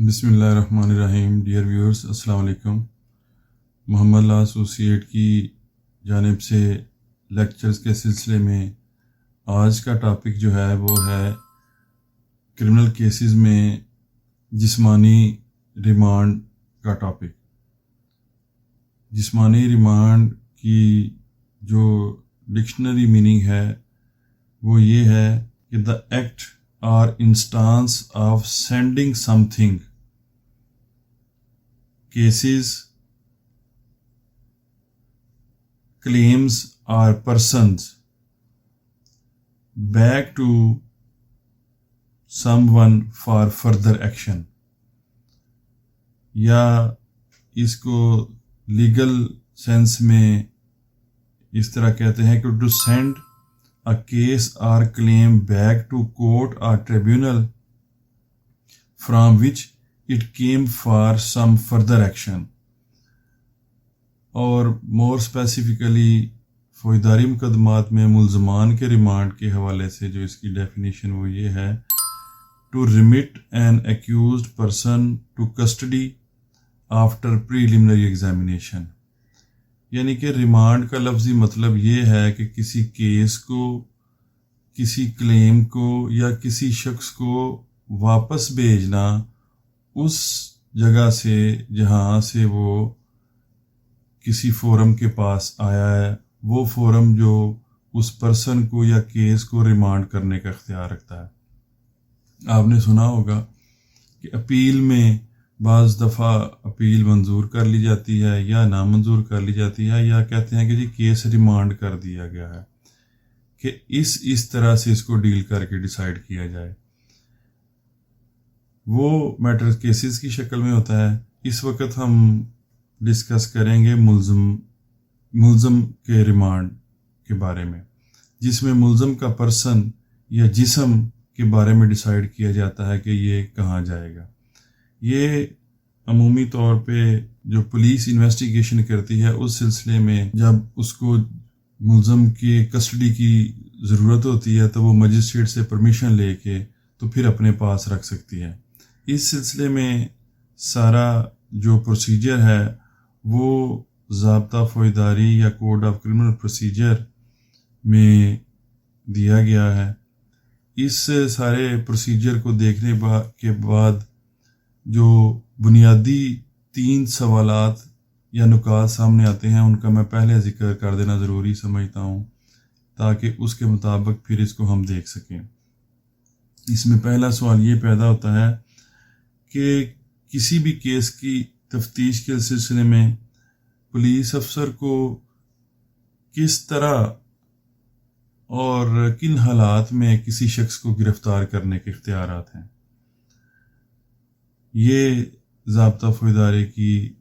بسم اللہ الرحمن الرحیم. ڈیئر ویورز، السلام علیکم. محمد لا ایسوسی ایٹ کی جانب سے لیکچرز کے سلسلے میں آج کا ٹاپک جو ہے وہ ہے کرمنل کیسز میں جسمانی ریمانڈ کا ٹاپک. جسمانی ریمانڈ کی جو ڈکشنری میننگ ہے وہ یہ ہے کہ the act or instance of sending something. Cases, claims or persons back to someone for further action. یا اس کو لیگل سینس میں اس طرح کہتے ہیں کہ to send a case or claim back to court or tribunal from which it came for some further action. اور more specifically فوجداری مقدمات میں ملزمان کے ریمانڈ کے حوالے سے جو اس کی ڈیفینیشن وہ یہ ہے to remit an accused person to custody after preliminary examination. یعنی کہ ریمانڈ کا لفظی مطلب یہ ہے کہ کسی کیس کو، کسی کلیم کو یا کسی شخص کو واپس بھیجنا اس جگہ سے جہاں سے وہ کسی فورم کے پاس آیا ہے، وہ فورم جو اس پرسن کو یا کیس کو ریمانڈ کرنے کا اختیار رکھتا ہے. آپ نے سنا ہوگا کہ اپیل میں بعض دفعہ اپیل منظور کر لی جاتی ہے یا نامنظور کر لی جاتی ہے، یا کہتے ہیں کہ جی کیس ریمانڈ کر دیا گیا ہے، کہ اس طرح سے اس کو ڈیل کر کے ڈیسائیڈ کیا جائے. وہ میٹر کیسز کی شکل میں ہوتا ہے. اس وقت ہم ڈسکس کریں گے ملزم کے ریمانڈ کے بارے میں، جس میں ملزم کا پرسن یا جسم کے بارے میں ڈیسائیڈ کیا جاتا ہے کہ یہ کہاں جائے گا. یہ عمومی طور پہ جو پولیس انویسٹیگیشن کرتی ہے اس سلسلے میں جب اس کو ملزم کی کسٹڈی کی ضرورت ہوتی ہے تو وہ مجسٹریٹ سے پرمیشن لے کے تو پھر اپنے پاس رکھ سکتی ہے. اس سلسلے میں سارا جو پروسیجر ہے وہ ضابطہ فوجداری یا کوڈ آف کرمنل پروسیجر میں دیا گیا ہے. اس سارے پروسیجر کو دیکھنے کے بعد جو بنیادی 3 سوالات یا نکات سامنے آتے ہیں ان کا میں پہلے ذکر کر دینا ضروری سمجھتا ہوں تاکہ اس کے مطابق پھر اس کو ہم دیکھ سکیں. اس میں پہلا سوال یہ پیدا ہوتا ہے کہ کسی بھی کیس کی تفتیش کے سلسلے میں پولیس افسر کو کس طرح اور کن حالات میں کسی شخص کو گرفتار کرنے کے اختیارات ہیں. یہ ضابطہ فوجداری کی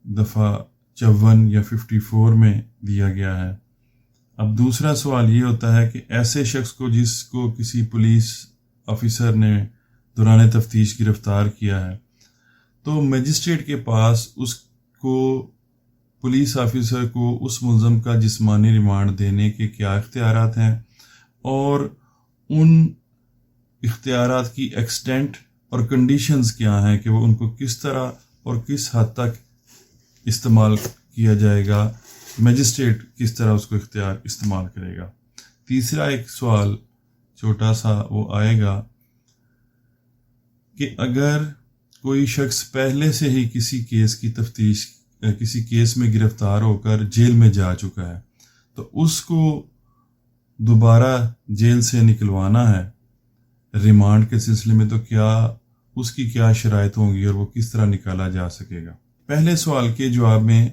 دفعہ 54 یا 54 میں دیا گیا ہے. اب دوسرا سوال یہ ہوتا ہے کہ ایسے شخص کو جس کو کسی پولیس آفیسر نے دوران تفتیش گرفتار کیا ہے تو مجسٹریٹ کے پاس اس کو پولیس آفیسر کو اس ملزم کا جسمانی ریمانڈ دینے کے کیا اختیارات ہیں اور ان اختیارات کی ایکسٹینٹ اور کنڈیشنز کیا ہیں کہ وہ ان کو کس طرح اور کس حد تک استعمال کیا جائے گا، مجسٹریٹ کس طرح اس کو اختیار استعمال کرے گا. تیسرا ایک سوال چھوٹا سا وہ آئے گا کہ اگر کوئی شخص پہلے سے ہی کسی کیس کی تفتیش کسی کیس میں گرفتار ہو کر جیل میں جا چکا ہے تو اس کو دوبارہ جیل سے نکلوانا ہے ریمانڈ کے سلسلے میں، تو کیا اس کی کیا شرائط ہوں گی اور وہ کس طرح نکالا جا سکے گا. پہلے سوال کے جواب میں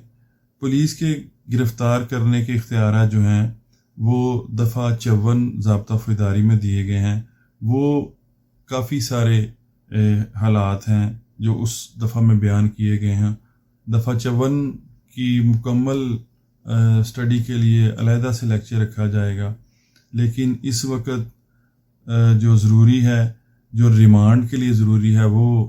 پولیس کے گرفتار کرنے کے اختیارات جو ہیں وہ دفعہ 54 ضابطہ فوجداری میں دیے گئے ہیں. وہ کافی سارے حالات ہیں جو اس دفعہ میں بیان کیے گئے ہیں. دفعہ 54 کی مکمل اسٹڈی کے لیے علیحدہ سے لیکچر رکھا جائے گا، لیکن اس وقت جو ضروری ہے، جو ریمانڈ کے لیے ضروری ہے، وہ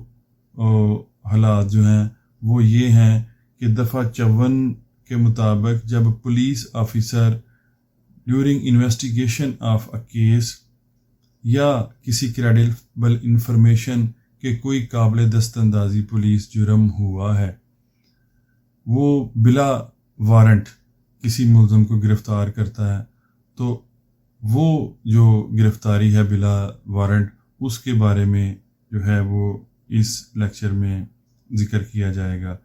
حالات جو ہیں وہ یہ ہیں کہ دفعہ 54 کے مطابق جب police officer during investigation of a case یا کسی کریڈیبل انفارمیشن کہ کوئی قابل دست اندازی پولیس جرم ہوا ہے، وہ بلا وارنٹ کسی ملزم کو گرفتار کرتا ہے، تو وہ جو گرفتاری ہے بلا وارنٹ، اس کے بارے میں جو ہے وہ اس لیکچر میں ذکر کیا جائے گا،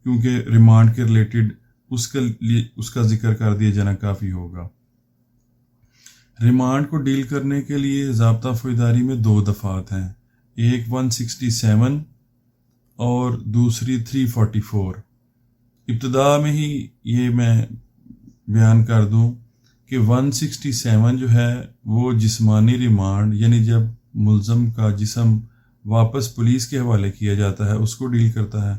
کیونکہ ریمانڈ کے ریلیٹڈ اس کا ذکر کر دیا جانا کافی ہوگا۔ ریمانڈ کو ڈیل کرنے کے لیے ضابطہ فوجداری میں 2 دفعات ہیں، ایک 167 اور دوسری 344۔ ابتدا میں ہی یہ میں بیان کر دوں کہ 167 جو ہے وہ جسمانی ریمانڈ، یعنی جب ملزم کا جسم واپس پولیس کے حوالے کیا جاتا ہے، اس کو ڈیل کرتا ہے،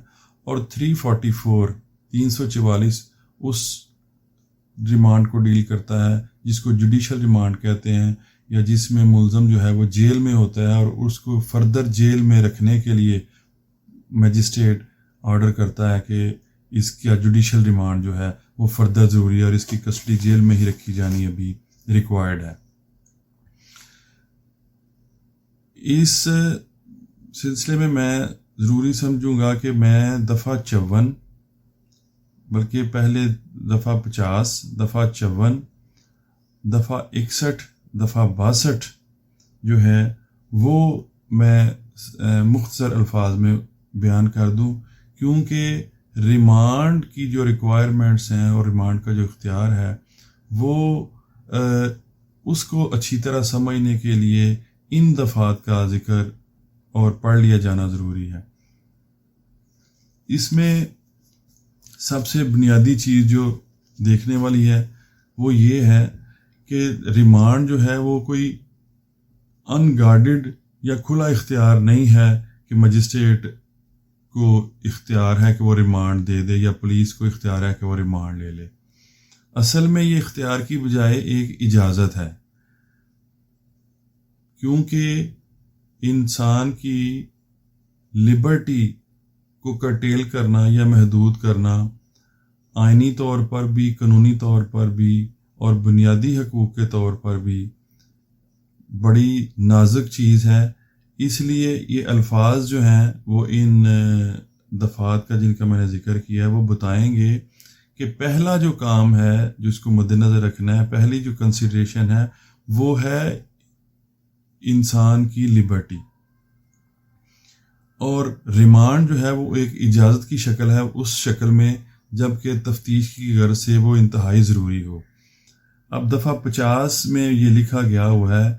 اور 344 اس ریمانڈ کو ڈیل کرتا ہے جس کو جوڈیشل ریمانڈ کہتے ہیں، یا جس میں ملزم جو ہے وہ جیل میں ہوتا ہے اور اس کو فردر جیل میں رکھنے کے لیے میجسٹریٹ آرڈر کرتا ہے کہ اس کا جوڈیشل ریمانڈ جو ہے وہ فردر ضروری ہے اور اس کی کسٹڈی جیل میں ہی رکھی جانی ابھی ریکوائرڈ ہے۔ اس سلسلے میں ضروری سمجھوں گا کہ میں دفعہ 54، بلکہ پہلے دفعہ 50، دفعہ 54، دفعہ 61، دفعہ 62 جو ہے وہ میں مختصر الفاظ میں بیان کر دوں، کیونکہ ریمانڈ کی جو ریکوائرمنٹس ہیں اور ریمانڈ کا جو اختیار ہے وہ اس کو اچھی طرح سمجھنے کے لیے ان دفعات کا ذکر اور پڑھ لیا جانا ضروری ہے۔ اس میں سب سے بنیادی چیز جو دیکھنے والی ہے وہ یہ ہے کہ ریمانڈ جو ہے وہ کوئی ان گارڈڈ یا کھلا اختیار نہیں ہے کہ مجسٹریٹ کو اختیار ہے کہ وہ ریمانڈ دے دے یا پولیس کو اختیار ہے کہ وہ ریمانڈ لے لے۔ اصل میں یہ اختیار کی بجائے ایک اجازت ہے، کیونکہ انسان کی لبرٹی کو کرٹیل کرنا یا محدود کرنا آئینی طور پر بھی، قانونی طور پر بھی اور بنیادی حقوق کے طور پر بھی بڑی نازک چیز ہے۔ اس لیے یہ الفاظ جو ہیں وہ ان دفعات کا جن کا میں نے ذکر کیا ہے وہ بتائیں گے کہ پہلا جو کام ہے جس کو مد نظر رکھنا ہے، پہلی جو کنسیڈریشن ہے وہ ہے انسان کی لبرٹی، اور ریمانڈ جو ہے وہ ایک اجازت کی شکل ہے، اس شکل میں جبکہ تفتیش کی غرض سے وہ انتہائی ضروری ہو۔ اب دفعہ 50 میں یہ لکھا گیا ہوا ہے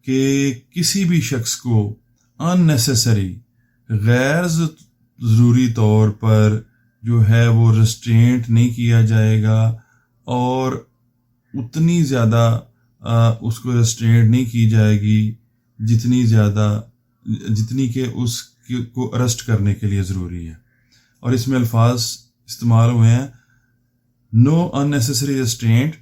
کہ کسی بھی شخص کو ان نیسیسری، غیر ضروری طور پر جو ہے وہ ریسٹرینٹ نہیں کیا جائے گا، اور اتنی زیادہ اس کو ریسٹرینٹ نہیں کی جائے گی جتنی کہ اس کو اریسٹ کرنے کے لیے ضروری ہے۔ اور اس میں الفاظ استعمال ہوئے ہیں: no unnecessary restraint,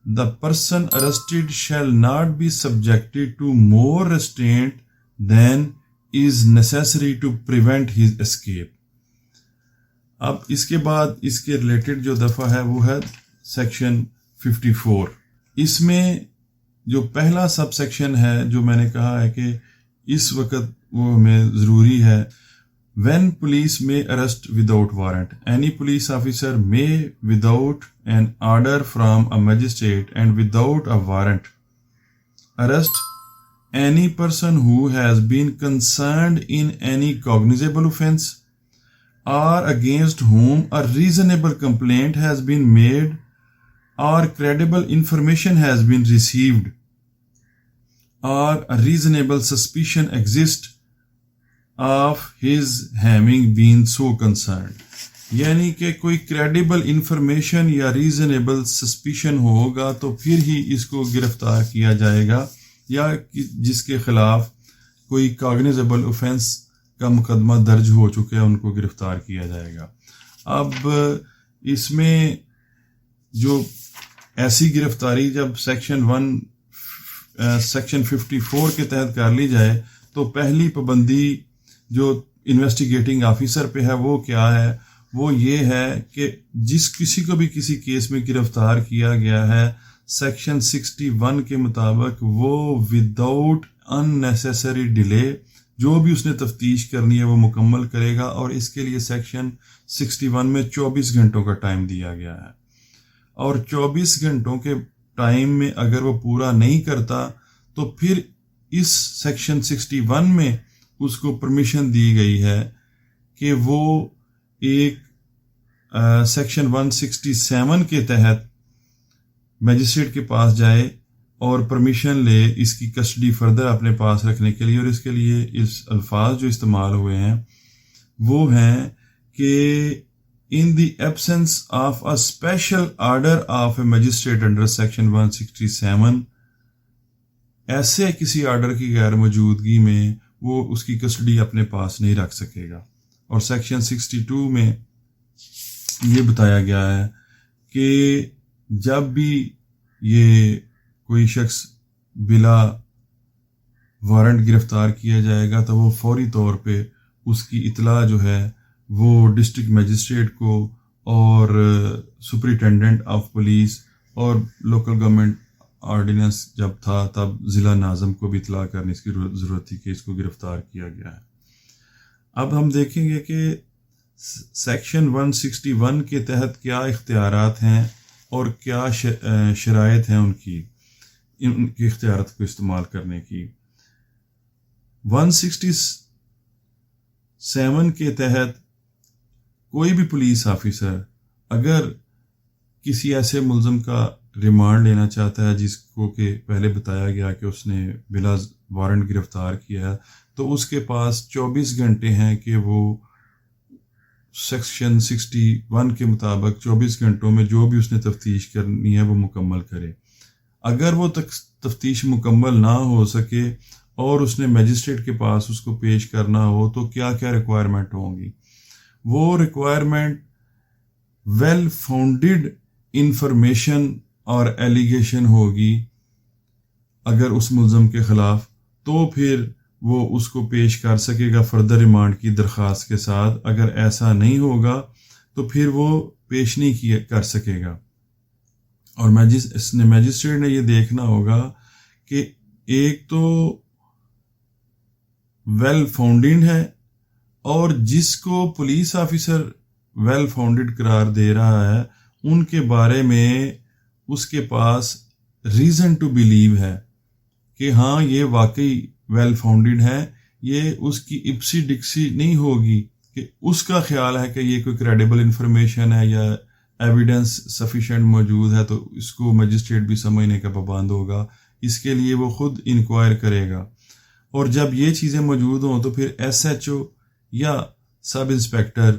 the person arrested shall not be subjected to more restraint than is necessary to prevent his escape۔ اب اس کے بعد اس کے ریلیٹڈ جو دفعہ ہے وہ ہے سیکشن 54۔ اس میں جو پہلا سب سیکشن ہے جو میں نے کہا ہے کہ اس وقت وہ ہمیں ضروری ہے، when police may arrest without warrant, any police officer may, without an order from a magistrate and without a warrant, arrest any person who has been concerned in any cognizable offence or against whom a reasonable complaint has been made or credible information has been received or a reasonable suspicion exists of his having been so concerned۔ یعنی کہ کوئی credible information یا reasonable suspicion ہوگا تو پھر ہی اس کو گرفتار کیا جائے گا، یا جس کے خلاف کوئی کاگنیزیبل اوفینس کا مقدمہ درج ہو چکا ہے ان کو گرفتار کیا جائے گا۔ اب اس میں جو ایسی گرفتاری جب سیکشن 54 کے تحت کر لی جائے تو پہلی پابندی جو انویسٹیگیٹنگ آفیسر پہ ہے وہ کیا ہے؟ وہ یہ ہے کہ کسی کو بھی کسی کیس میں گرفتار کیا گیا ہے سیکشن 61 کے مطابق وہ وداؤٹ ان نیسیسری ڈیلے جو بھی اس نے تفتیش کرنی ہے وہ مکمل کرے گا، اور اس کے لیے سیکشن 61 میں 24 گھنٹوں کا ٹائم دیا گیا ہے، اور 24 گھنٹوں کے ٹائم میں اگر وہ پورا نہیں کرتا تو پھر اس سیکشن 61 میں اس کو پرمیشن دی گئی ہے کہ وہ ایک سیکشن 167 کے تحت میجسٹریٹ کے پاس جائے اور پرمیشن لے اس کی کسٹڈی فردر اپنے پاس رکھنے کے لیے، اور اس کے لیے اس الفاظ جو استعمال ہوئے ہیں وہ ہیں کہ in the absence of a special order of a magistrate under section 167، ایسے کسی آرڈر کی غیر موجودگی میں وہ اس کی کسٹڈی اپنے پاس نہیں رکھ سکے گا۔ اور سیکشن 62 میں یہ بتایا گیا ہے کہ جب بھی یہ کوئی شخص بلا وارنٹ گرفتار کیا جائے گا تو وہ فوری طور پہ اس کی اطلاع جو ہے وہ ڈسٹرکٹ میجسٹریٹ کو اور سپرنٹینڈنٹ آف پولیس اور لوکل گورنمنٹ آرڈیننس جب تھا تب ضلع ناظم کو بھی اطلاع کرنے کی ضرورت تھی کہ اس کو گرفتار کیا گیا ہے۔ اب ہم دیکھیں گے کہ سیکشن 161 کے تحت کیا اختیارات ہیں اور کیا شرائط ہیں ان کی اختیارات کو استعمال کرنے کی۔ 167 کے تحت کوئی بھی پولیس آفیسر اگر کسی ایسے ملزم کا ریمانڈ لینا چاہتا ہے جس کو کہ پہلے بتایا گیا کہ اس نے بلا وارنٹ گرفتار کیا ہے، تو اس کے پاس 24 گھنٹے ہیں کہ وہ سیکشن 61 کے مطابق 24 گھنٹوں میں جو بھی اس نے تفتیش کرنی ہے وہ مکمل کرے۔ اگر وہ تفتیش مکمل نہ ہو سکے اور اس نے میجسٹریٹ کے پاس اس کو پیش کرنا ہو تو کیا کیا ریکوائرمنٹ ہوں گی؟ وہ ریکوائرمنٹ ویل فاؤنڈیڈ انفارمیشن اور ایلیگیشن ہوگی اگر اس ملزم کے خلاف، تو پھر وہ اس کو پیش کر سکے گا فردر ریمانڈ کی درخواست کے ساتھ۔ اگر ایسا نہیں ہوگا تو پھر وہ پیش نہیں کر سکے گا، اور میجسٹریٹ نے یہ دیکھنا ہوگا کہ ایک تو ویل فاؤنڈیڈ ہے، اور جس کو پولیس آفیسر ویل فاؤنڈیڈ قرار دے رہا ہے ان کے بارے میں اس کے پاس ریزن ٹو بیلیو ہے کہ ہاں یہ واقعی ویل فاؤنڈیڈ ہے، یہ اس کی اپسی ڈکسی نہیں ہوگی کہ اس کا خیال ہے کہ یہ کوئی کریڈیبل انفارمیشن ہے یا ایویڈنس سفیشینٹ موجود ہے، تو اس کو میجسٹریٹ بھی سمجھنے کا پابند ہوگا، اس کے لیے وہ خود انکوائر کرے گا۔ اور جب یہ چیزیں موجود ہوں تو پھر ایس ایچ او یا سب انسپیکٹر،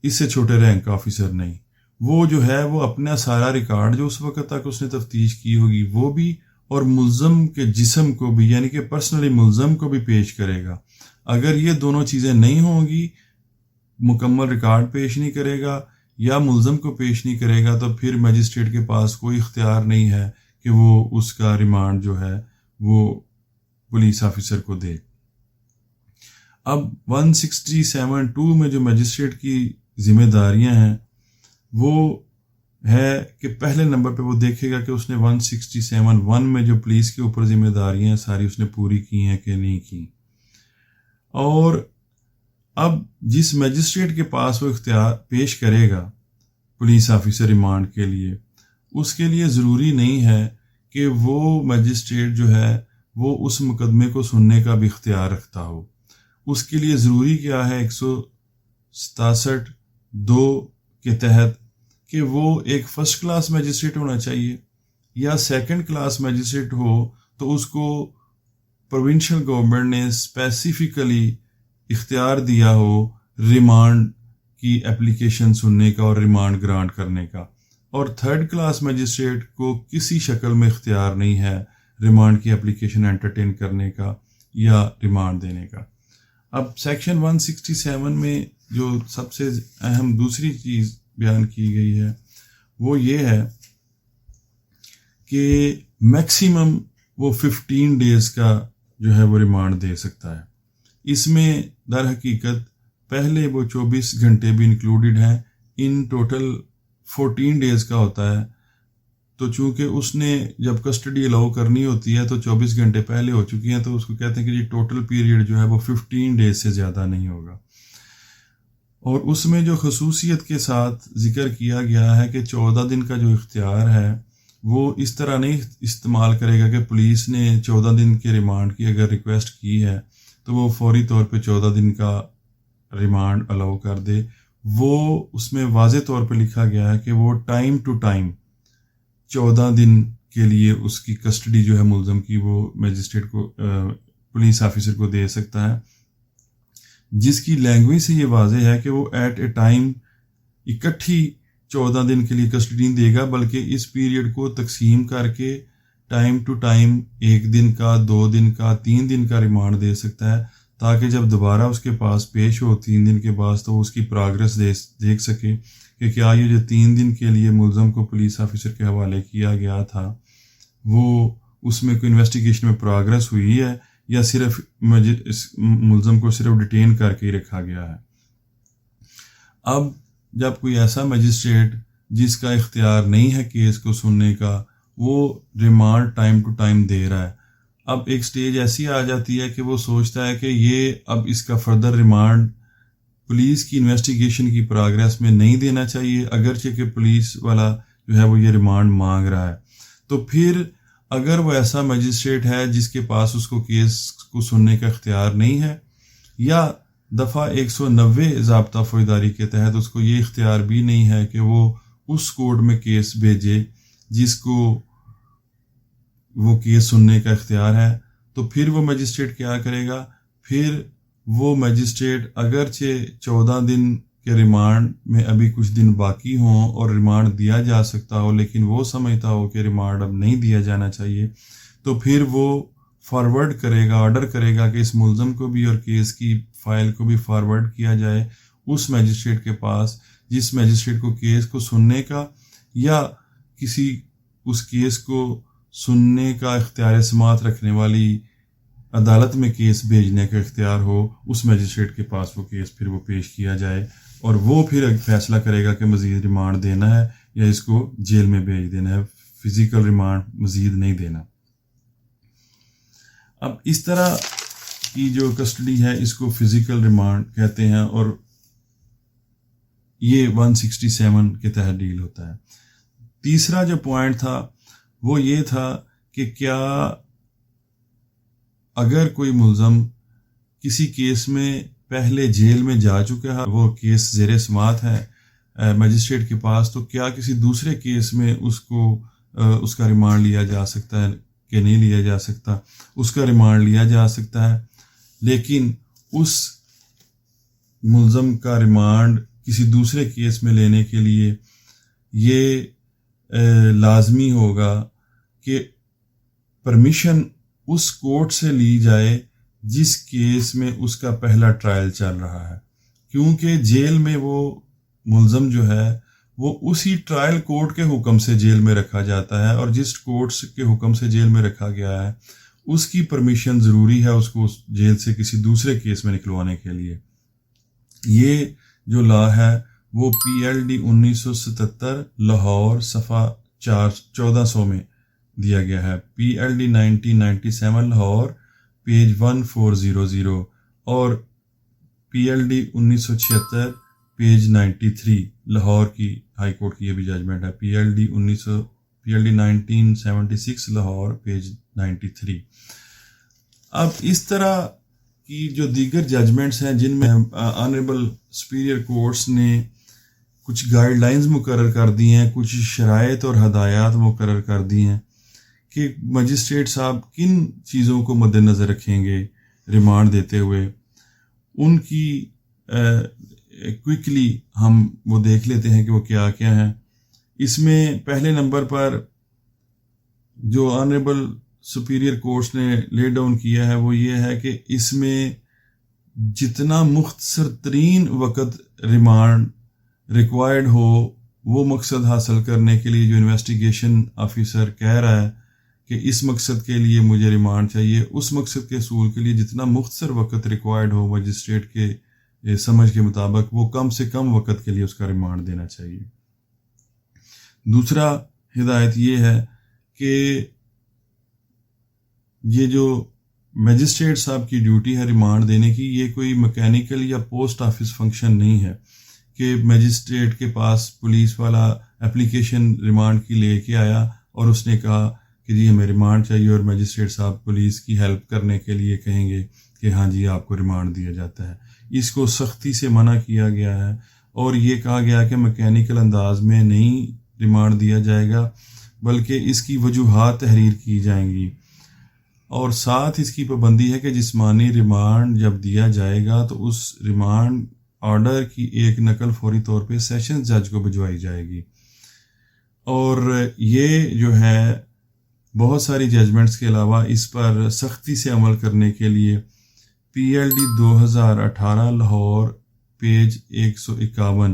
اس سے چھوٹے رینک کا آفیسر نہیں، وہ جو ہے وہ اپنا سارا ریکارڈ جو اس وقت تک اس نے تفتیش کی ہوگی وہ بھی، اور ملزم کے جسم کو بھی، یعنی کہ پرسنلی ملزم کو بھی پیش کرے گا۔ اگر یہ دونوں چیزیں نہیں ہوں گی، مکمل ریکارڈ پیش نہیں کرے گا یا ملزم کو پیش نہیں کرے گا، تو پھر میجسٹریٹ کے پاس کوئی اختیار نہیں ہے کہ وہ اس کا ریمانڈ جو ہے وہ پولیس آفیسر کو دے۔ اب 167(2) میں جو میجسٹریٹ کی ذمہ داریاں ہیں وہ ہے کہ پہلے نمبر پہ وہ دیکھے گا کہ اس نے 167(1) میں جو پولیس کے اوپر ذمہ داریاں ہیں ساری اس نے پوری کی ہیں کہ نہیں کی۔ اور اب جس میجسٹریٹ کے پاس وہ اختیار پیش کرے گا پولیس آفیسر ریمانڈ کے لیے، اس کے لیے ضروری نہیں ہے کہ وہ میجسٹریٹ جو ہے وہ اس مقدمے کو سننے کا بھی اختیار رکھتا ہو۔ اس کے لیے ضروری کیا ہے 167(2) کے تحت کہ وہ ایک فرسٹ کلاس میجسٹریٹ ہونا چاہیے، یا سیکنڈ کلاس میجسٹریٹ ہو تو اس کو پروونشل گورنمنٹ نے اسپیسیفکلی اختیار دیا ہو ریمانڈ کی اپلیکیشن سننے کا اور ریمانڈ گرانٹ کرنے کا، اور تھرڈ کلاس میجسٹریٹ کو کسی شکل میں اختیار نہیں ہے ریمانڈ کی اپلیکیشن انٹرٹین کرنے کا یا ریمانڈ دینے کا۔ اب سیکشن 167 میں جو سب سے اہم دوسری چیز بیان کی گئی ہے وہ یہ ہے کہ میکسیمم وہ 15 ڈیز کا جو ہے وہ ریمانڈ دے سکتا ہے۔ اس میں در حقیقت پہلے وہ 24 گھنٹے بھی انکلوڈیڈ ہیں، ان ٹوٹل 14 ڈیز کا ہوتا ہے تو چونکہ اس نے جب کسٹڈی الاؤ کرنی ہوتی ہے تو 24 گھنٹے پہلے ہو چکی ہیں، تو اس کو کہتے ہیں کہ یہ ٹوٹل پیریڈ جو ہے وہ 15 ڈیز سے زیادہ نہیں ہوگا. اور اس میں جو خصوصیت کے ساتھ ذکر کیا گیا ہے کہ 14 دن کا جو اختیار ہے وہ اس طرح نہیں استعمال کرے گا کہ پولیس نے 14 دن کے ریمانڈ کی اگر ریکویسٹ کی ہے تو وہ فوری طور پہ 14 دن کا ریمانڈ الاؤ کر دے. وہ اس میں واضح طور پہ لکھا گیا ہے کہ وہ ٹائم ٹو ٹائم 14 دن کے لیے اس کی کسٹڈی جو ہے ملزم کی وہ میجسٹریٹ کو پولیس آفیسر کو دے سکتا ہے، جس کی لینگویج سے یہ واضح ہے کہ وہ ایٹ اے ٹائم اکٹھی 14 دن کے لیے کسٹڈی نہیں دے گا، بلکہ اس پیریڈ کو تقسیم کر کے ٹائم ٹو ٹائم 1 دن کا، 2 دن کا، 3 دن کا ریمانڈ دے سکتا ہے، تاکہ جب دوبارہ اس کے پاس پیش ہو 3 دن کے بعد تو اس کی پروگرس دیکھ سکے کہ کیا یہ جو 3 دن کے لیے ملزم کو پولیس آفیسر کے حوالے کیا گیا تھا وہ اس میں کوئی انویسٹیگیشن میں پروگرس ہوئی ہے یا صرف اس ملزم کو صرف ڈیٹین کر کے ہی رکھا گیا ہے. اب جب کوئی ایسا مجسٹریٹ جس کا اختیار نہیں ہے کیس کو سننے کا وہ ریمانڈ ٹائم ٹو ٹائم دے رہا ہے، اب ایک سٹیج ایسی آ جاتی ہے کہ وہ سوچتا ہے کہ یہ اب اس کا فردر ریمانڈ پولیس کی انویسٹیگیشن کی پروگرس میں نہیں دینا چاہیے، اگرچہ کہ پولیس والا جو ہے وہ یہ ریمانڈ مانگ رہا ہے. تو پھر اگر وہ ایسا مجسٹریٹ ہے جس کے پاس اس کو کیس کو سننے کا اختیار نہیں ہے، یا دفعہ 190 ضابطہ فوجداری کے تحت اس کو یہ اختیار بھی نہیں ہے کہ وہ اس کورٹ میں کیس بھیجے جس کو وہ کیس سننے کا اختیار ہے، تو پھر وہ مجسٹریٹ کیا کرے گا؟ پھر وہ مجسٹریٹ اگرچہ 14 دن کے ریمانڈ میں ابھی کچھ دن باقی ہوں اور ریمانڈ دیا جا سکتا ہو، لیکن وہ سمجھتا ہو کہ ریمانڈ اب نہیں دیا جانا چاہیے، تو پھر وہ فارورڈ کرے گا، آرڈر کرے گا کہ اس ملزم کو بھی اور کیس کی فائل کو بھی فارورڈ کیا جائے اس میجسٹریٹ کے پاس جس میجسٹریٹ کو کیس کو سننے کا یا کسی اس کیس کو سننے کا اختیار سماعت رکھنے والی عدالت میں کیس بھیجنے کا اختیار ہو، اس میجسٹریٹ کے پاس وہ کیس پھر وہ پیش کیا جائے اور وہ پھر فیصلہ کرے گا کہ مزید ریمانڈ دینا ہے یا اس کو جیل میں بھیج دینا ہے، فزیکل ریمانڈ مزید نہیں دینا. اب اس طرح کی جو کسٹڈی ہے اس کو فزیکل ریمانڈ کہتے ہیں اور یہ 167 کے تحت ڈیل ہوتا ہے. تیسرا جو پوائنٹ تھا وہ یہ تھا کہ کیا اگر کوئی ملزم کسی کیس میں پہلے جیل میں جا چکا ہے، وہ کیس زیر سماعت ہے مجسٹریٹ کے پاس، تو کیا کسی دوسرے کیس میں اس کو اس کا ریمانڈ لیا جا سکتا ہے کہ نہیں لیا جا سکتا؟ اس کا ریمانڈ لیا جا سکتا ہے، لیکن اس ملزم کا ریمانڈ کسی دوسرے کیس میں لینے کے لیے یہ لازمی ہوگا کہ پرمیشن اس کورٹ سے لی جائے جس کیس میں اس کا پہلا ٹرائل چل رہا ہے، کیونکہ جیل میں وہ ملزم جو ہے وہ اسی ٹرائل کورٹ کے حکم سے جیل میں رکھا جاتا ہے، اور جس کورٹ کے حکم سے جیل میں رکھا گیا ہے اس کی پرمیشن ضروری ہے اس کو اس جیل سے کسی دوسرے کیس میں نکلوانے کے لیے. یہ جو لا ہے وہ PLD 1977 لاہور صفحہ 1400 میں دیا گیا ہے، PLD 1997 لاہور پیج 1400 اور PLD 1976 پیج 93 لاہور کی ہائی کورٹ کی یہ بھی ججمنٹ ہے، PLD 1976 لاہور پیج 93. اب اس طرح کی جو دیگر ججمنٹس ہیں جن میں آنریبل سپیریئر کورٹس نے کچھ گائیڈ لائنز مقرر کر دی ہیں، کچھ شرائط اور ہدایات مقرر کر دی ہیں کہ مجسٹریٹ صاحب کن چیزوں کو مد نظر رکھیں گے ریمانڈ دیتے ہوئے، ان کی کوئکلی ہم وہ دیکھ لیتے ہیں کہ وہ کیا کیا ہیں. اس میں پہلے نمبر پر جو آنریبل سپیریئر کورٹس نے لے ڈاؤن کیا ہے وہ یہ ہے کہ اس میں جتنا مختصر ترین وقت ریمانڈ ریکوائرڈ ہو وہ مقصد حاصل کرنے کے لیے جو انویسٹیگیشن آفیسر کہہ رہا ہے کہ اس مقصد کے لیے مجھے ریمانڈ چاہیے، اس مقصد کے حصول کے لیے جتنا مختصر وقت ریکوائرڈ ہو مجسٹریٹ کے سمجھ کے مطابق وہ کم سے کم وقت کے لیے اس کا ریمانڈ دینا چاہیے. دوسرا ہدایت یہ ہے کہ یہ جو میجسٹریٹ صاحب کی ڈیوٹی ہے ریمانڈ دینے کی، یہ کوئی میکینیکل یا پوسٹ آفس فنکشن نہیں ہے کہ میجسٹریٹ کے پاس پولیس والا اپلیکیشن ریمانڈ کی لے کے آیا اور اس نے کہا کہ جی ہمیں ریمانڈ چاہیے، اور میجسٹریٹ صاحب پولیس کی ہیلپ کرنے کے لیے کہیں گے کہ ہاں جی آپ کو ریمانڈ دیا جاتا ہے۔ اس کو سختی سے منع کیا گیا ہے، اور یہ کہا گیا کہ میکینیکل انداز میں نہیں ریمانڈ دیا جائے گا، بلکہ اس کی وجوہات تحریر کی جائیں گی، اور ساتھ اس کی پابندی ہے کہ جسمانی ریمانڈ جب دیا جائے گا تو اس ریمانڈ آرڈر کی ایک نقل فوری طور پہ سیشن جج کو بھجوائی جائے گی۔ اور یہ جو ہے بہت ساری ججمنٹس کے علاوہ اس پر سختی سے عمل کرنے کے لیے PLD 2018 Lahore page 151،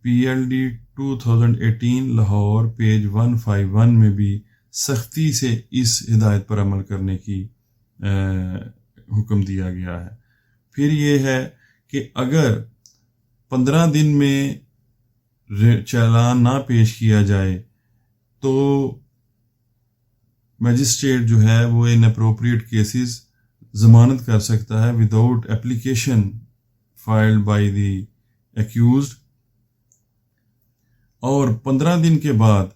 PLD 2018 Lahore page 151 میں بھی سختی سے اس ہدایت پر عمل کرنے کی حکم دیا گیا ہے۔ پھر یہ ہے کہ اگر 15 دن میں چالان نہ پیش کیا جائے تو میجسٹریٹ جو ہے وہ ان اپروپریٹ کیسز ضمانت کر سکتا ہے without application filed by the accused, اور 15 دن کے بعد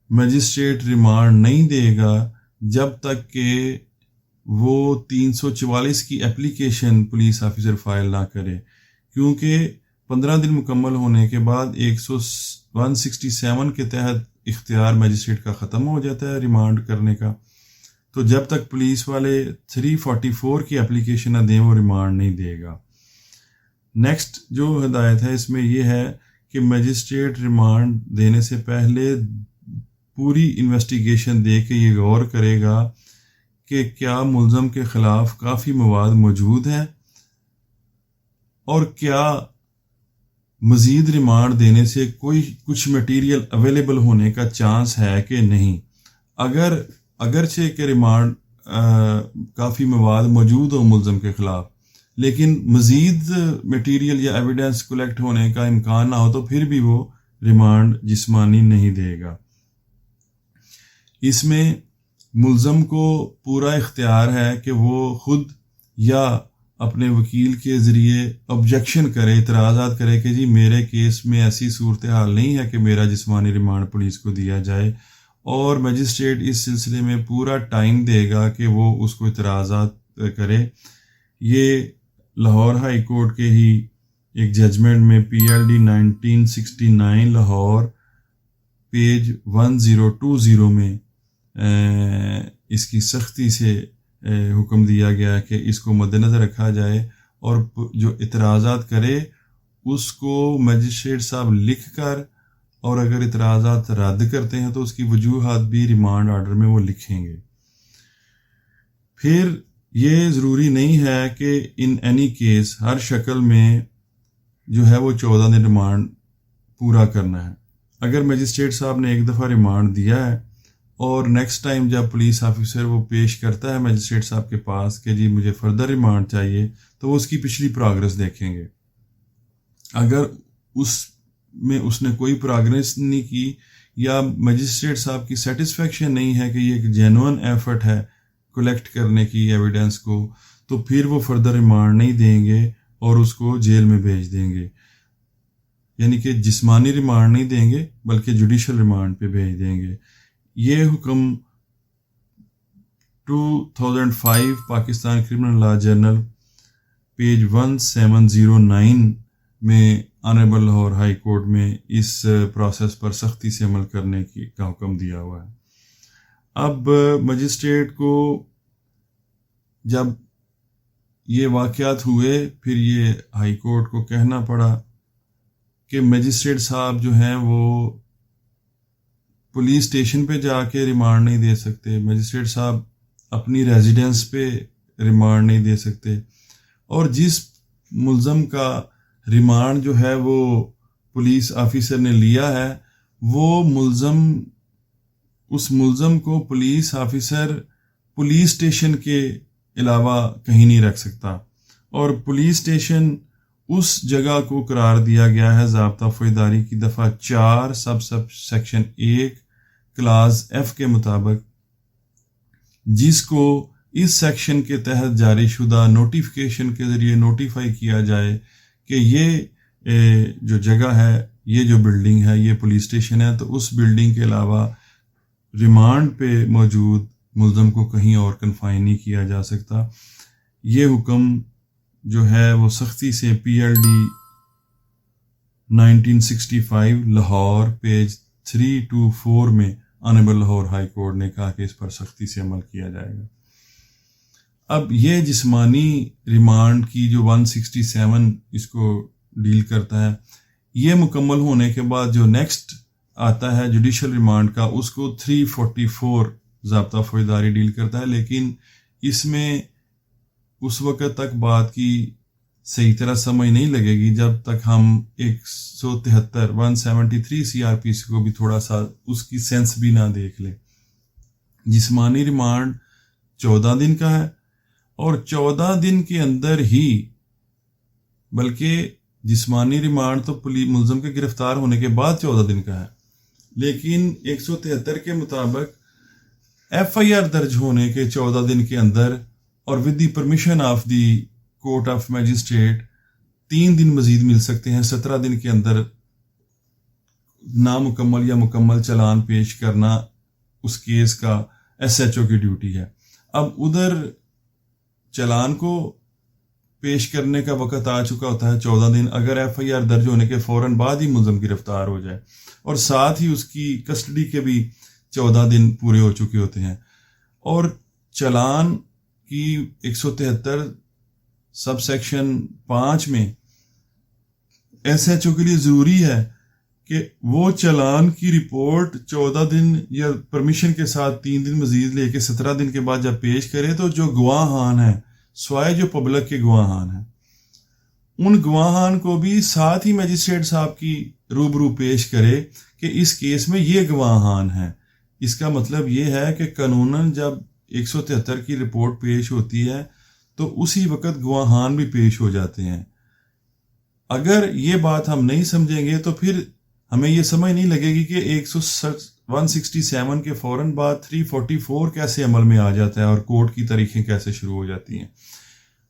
میجسٹریٹ ریمانڈ نہیں دے گا جب تک کہ وہ 344 کی اپلیکیشن پولیس آفیسر فائل نہ کرے، کیونکہ 15 دن مکمل ہونے کے بعد 167 کے تحت اختیار میجسٹریٹ کا ختم ہو جاتا ہے ریمانڈ کرنے کا، تو جب تک پولیس والے 344 کی اپلیکیشن نہ دیں وہ ریمانڈ نہیں دے گا۔ نیکسٹ جو ہدایت ہے اس میں یہ ہے کہ میجسٹریٹ ریمانڈ دینے سے پہلے پوری انویسٹیگیشن دے کے یہ غور کرے گا کہ کیا ملزم کے خلاف کافی مواد موجود ہے اور کیا مزید ریمانڈ دینے سے کچھ مٹیریل اویلیبل ہونے کا چانس ہے کہ نہیں۔ اگرچہ کہ ریمانڈ کافی مواد موجود ہو ملزم کے خلاف، لیکن مزید مٹیریل یا ایویڈنس کلیکٹ ہونے کا امکان نہ ہو تو پھر بھی وہ ریمانڈ جسمانی نہیں دے گا۔ اس میں ملزم کو پورا اختیار ہے کہ وہ خود یا اپنے وکیل کے ذریعے آبجیکشن کرے، اعتراضات کرے کہ جی میرے کیس میں ایسی صورتحال نہیں ہے کہ میرا جسمانی ریمانڈ پولیس کو دیا جائے، اور میجسٹریٹ اس سلسلے میں پورا ٹائم دے گا کہ وہ اس کو اعتراضات کرے۔ یہ لاہور ہائی کورٹ کے ہی ایک ججمنٹ میں PLD 1969 لاہور پیج 1020 میں اس کی سختی سے حکم دیا گیا کہ اس کو مد نظر رکھا جائے، اور جو اعتراضات کرے اس کو میجسٹریٹ صاحب لکھ کر، اور اگر اعتراضات رد کرتے ہیں تو اس کی وجوہات بھی ریمانڈ آرڈر میں وہ لکھیں گے۔ پھر یہ ضروری نہیں ہے کہ ان اینی کیس ہر شکل میں جو ہے وہ 14 دن ریمانڈ پورا کرنا ہے۔ اگر میجسٹریٹ صاحب نے ایک دفعہ ریمانڈ دیا ہے اور نیکسٹ ٹائم جب پولیس آفیسر وہ پیش کرتا ہے میجسٹریٹ صاحب کے پاس کہ جی مجھے فردر ریمانڈ چاہیے، تو وہ اس کی پچھلی پروگرس دیکھیں گے۔ اگر اس نے کوئی پروگرس نہیں کی یا میجسٹریٹ صاحب کی سیٹسفیکشن نہیں ہے کہ یہ ایک جینوئن ایفرٹ ہے کلیکٹ کرنے کی ایویڈنس کو، تو پھر وہ فردر ریمانڈ نہیں دیں گے اور اس کو جیل میں بھیج دیں گے، یعنی کہ جسمانی ریمانڈ نہیں دیں گے بلکہ جوڈیشل ریمانڈ پہ بھیج دیں گے۔ یہ حکم 2005 Pakistan criminal law journal page 1709 میں آنریبل لاہور ہائی کورٹ میں اس پروسیس پر سختی سے عمل کرنے کا حکم دیا ہوا ہے۔ اب مجسٹریٹ کو جب یہ واقعات ہوئے پھر یہ ہائی کورٹ کو کہنا پڑا کہ مجسٹریٹ صاحب جو ہیں وہ پولیس اسٹیشن پہ جا کے ریمانڈ نہیں دے سکتے، مجسٹریٹ صاحب اپنی ریزیڈنس پہ ریمانڈ نہیں دے سکتے، اور جس ملزم کا ریمانڈ جو ہے وہ پولیس آفیسر نے لیا ہے وہ اس ملزم کو پولیس آفیسر پولیس اسٹیشن کے علاوہ کہیں نہیں رکھ سکتا، اور پولیس اسٹیشن اس جگہ کو قرار دیا گیا ہے ضابطہ فوجداری کی دفعہ 4 سب سیکشن 1 کلاس ایف کے مطابق، جس کو اس سیکشن کے تحت جاری شدہ نوٹیفیکیشن کے ذریعے نوٹیفائی کیا جائے کہ یہ جو جگہ ہے، یہ جو بلڈنگ ہے، یہ پولیس اسٹیشن ہے، تو اس بلڈنگ کے علاوہ ریمانڈ پہ موجود ملزم کو کہیں اور کنفائن نہیں کیا جا سکتا۔ یہ حکم جو ہے وہ سختی سے PLD 1965 لاہور پیج 324 میں آنریبل لاہور ہائی کورٹ نے کہا کہ اس پر سختی سے عمل کیا جائے گا۔ اب یہ جسمانی ریمانڈ کی جو 167 اس کو ڈیل کرتا ہے، یہ مکمل ہونے کے بعد جو نیکسٹ آتا ہے جوڈیشل ریمانڈ کا، اس کو 344 ضابطہ فوجداری ڈیل کرتا ہے، لیکن اس میں اس وقت تک بات کی صحیح طرح سمجھ نہیں لگے گی جب تک ہم 173 CRPC کو بھی تھوڑا سا اس کی سینس بھی نہ دیکھ لیں۔ جسمانی ریمانڈ 14 دن کا ہے، اور 14 دن کے اندر ہی، بلکہ جسمانی ریمانڈ تو ملزم کے گرفتار ہونے کے بعد 14 دن کا ہے، لیکن 173 کے مطابق FIR درج ہونے کے 14 دن کے اندر اور with the permission of the court of magistrate 3 دن مزید مل سکتے ہیں۔ 17 دن کے اندر نامکمل یا مکمل چلان پیش کرنا اس کیس کا SHO کی ڈیوٹی ہے۔ اب ادھر چلان کو پیش کرنے کا وقت آ چکا ہوتا ہے 14 دن، اگر FIR درج ہونے کے فوراً بعد ہی ملزم گرفتار ہو جائے، اور ساتھ ہی اس کی کسٹڈی کے بھی 14 دن پورے ہو چکے ہوتے ہیں، اور چلان کی 173 سب سیکشن 5 میں SHO کے لیے ضروری ہے کہ وہ چلان کی رپورٹ 14 دن یا پرمیشن کے ساتھ 3 دن مزید لے کے 17 دن کے بعد جب پیش کرے، تو جو گواہان ہیں سوائے جو پبلک کے گواہان ہیں، ان گواہان کو بھی ساتھ ہی میجسٹریٹ صاحب کی روبرو پیش کرے کہ اس کیس میں یہ گواہان ہیں۔ اس کا مطلب یہ ہے کہ قانوناً جب 173 کی رپورٹ پیش ہوتی ہے تو اسی وقت گواہان بھی پیش ہو جاتے ہیں۔ اگر یہ بات ہم نہیں سمجھیں گے تو پھر ہمیں یہ سمجھ نہیں لگے گی کہ 167 کے فوراً بعد 344 کیسے عمل میں آ جاتا ہے اور کورٹ کی تاریخیں کیسے شروع ہو جاتی ہیں۔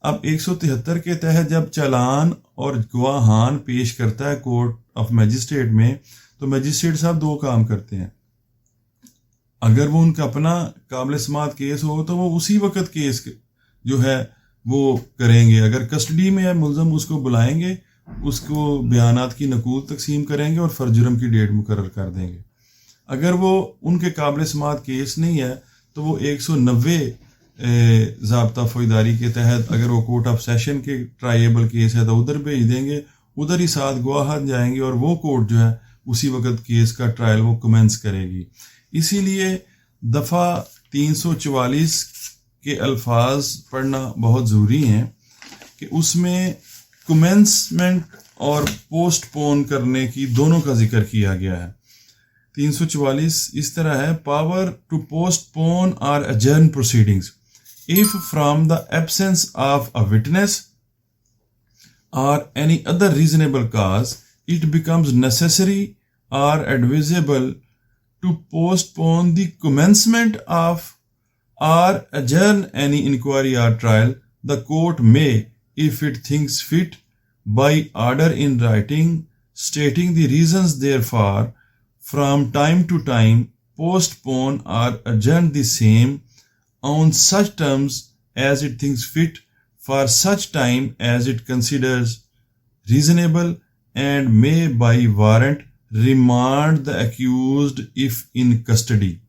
اب 173 کے تحت جب چلان اور گواہان پیش کرتا ہے کورٹ آف میجسٹریٹ میں، تو میجسٹریٹ صاحب 2 کام کرتے ہیں۔ اگر وہ ان کا اپنا قابل سماعت کیس ہو تو وہ اسی وقت کیس جو ہے وہ کریں گے، اگر کسٹڈی میں ہے ملزم اس کو بلائیں گے، اس کو بیانات کی نقول تقسیم کریں گے اور فرض جرم کی ڈیٹ مقرر کر دیں گے۔ اگر وہ ان کے قابل سماعت کیس نہیں ہے تو وہ 190 ضابطہ فوجداری کے تحت اگر وہ کورٹ آف سیشن کے ٹرائیبل کیس ہے تو ادھر بھیج دیں گے، ادھر ہی ساتھ گواہان جائیں گے اور وہ کورٹ جو ہے اسی وقت کیس کا ٹرائل وہ کمنس کرے گی۔ اسی لیے دفعہ 344 کے الفاظ پڑھنا بہت ضروری ہیں کہ اس میں کمنسمنٹ اور پوسٹ پون کرنے کی دونوں کا ذکر کیا گیا ہے۔ 344 اس طرح ہے: پاور ٹو پوسٹ پون اور adjourn proceedings if from the absence of a witness or any other reasonable cause it becomes necessary or advisable to postpone the commencement of or adjourn any inquiry or trial, the court may, if it thinks fit, by order in writing stating the reasons therefor, from time to time postpone or adjourn the same on such terms as it thinks fit for such time as it considers reasonable, and may by warrant remand the accused if in custody.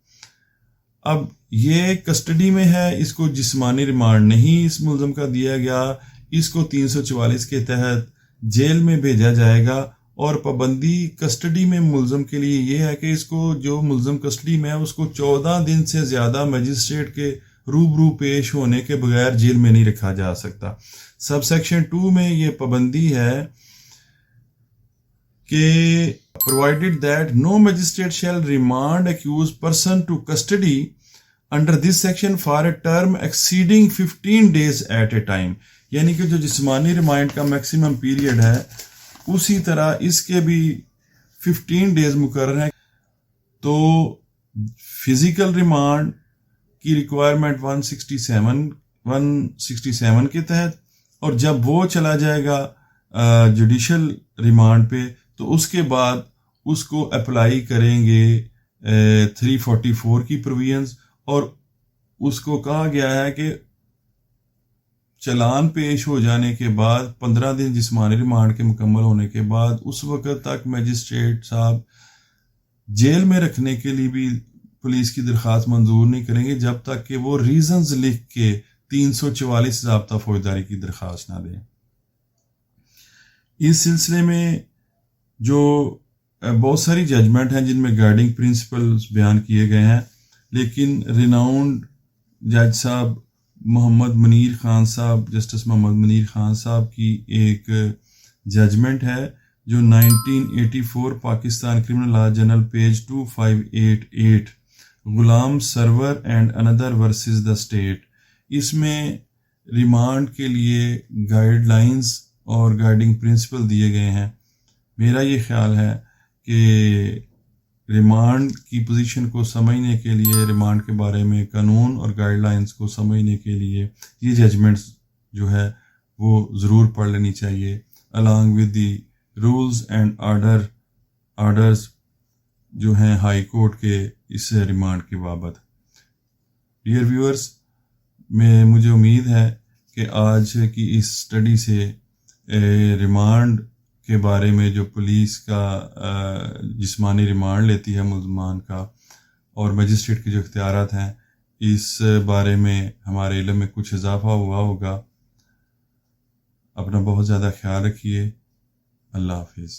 اب یہ custody میں ہے، اس کو جسمانی remand نہیں اس ملزم کا دیا گیا، اس کو 344 کے تحت جیل میں بھیجا جائے گا، اور پابندی کسٹڈی میں ملزم کے لیے یہ ہے کہ اس کو جو ملزم کسٹڈی میں ہے اس کو 14 دن سے زیادہ مجسٹریٹ کے روبرو پیش ہونے کے بغیر جیل میں نہیں رکھا جا سکتا۔ سب سیکشن 2 میں یہ پابندی ہے کہ provided that no magistrate shall remand accused person to custody under this section for a term exceeding 15 days at a time، یعنی کہ جو جسمانی ریمانڈ کا میکسیمم پیریڈ ہے اسی طرح اس کے بھی 15 ڈیز مقرر ہیں. تو فزیکل ریمانڈ کی ریکوائرمنٹ 167 کے تحت، اور جب وہ چلا جائے گا جوڈیشل ریمانڈ پہ تو اس کے بعد اس کو اپلائی کریں گے 344 کی پروویژنز، اور اس کو کہا گیا ہے کہ چلان پیش ہو جانے کے بعد 15 دن جسمانی ریمانڈ کے مکمل ہونے کے بعد اس وقت تک میجسٹریٹ صاحب جیل میں رکھنے کے لیے بھی پولیس کی درخواست منظور نہیں کریں گے جب تک کہ وہ ریزنز لکھ کے 344 ضابطہ فوجداری کی درخواست نہ دیں. اس سلسلے میں جو بہت ساری ججمنٹ ہیں جن میں گائیڈنگ پرنسپلز بیان کیے گئے ہیں، لیکن ریناؤنڈ جج صاحب محمد منیر خان صاحب، جسٹس محمد منیر خان صاحب کی ایک ججمنٹ ہے جو 1984 Pakistan criminal law general page 2588 Ghulam Sarwar and اندر ورسز دا اسٹیٹ، اس میں ریمانڈ کے لیے گائیڈ لائنز اور گائیڈنگ پرنسپل دیے گئے ہیں. میرا یہ خیال ہے کہ ریمانڈ کی پوزیشن کو سمجھنے کے لیے، ریمانڈ کے بارے میں قانون اور گائیڈ لائنز کو سمجھنے کے لیے یہ ججمنٹس جو ہے وہ ضرور پڑھ لینی چاہیے along with the rules and orders جو ہیں ہائی کورٹ کے اس ریمانڈ کے بابت. ڈیئر ویورز، مجھے امید ہے کہ آج کی اس اسٹڈی سے ریمانڈ کے بارے میں جو پولیس کا جسمانی ریمانڈ لیتی ہے ملزمان کا اور میجسٹریٹ کے جو اختیارات ہیں اس بارے میں ہمارے علم میں کچھ اضافہ ہوا ہوگا. اپنا بہت زیادہ خیال رکھیے. اللہ حافظ.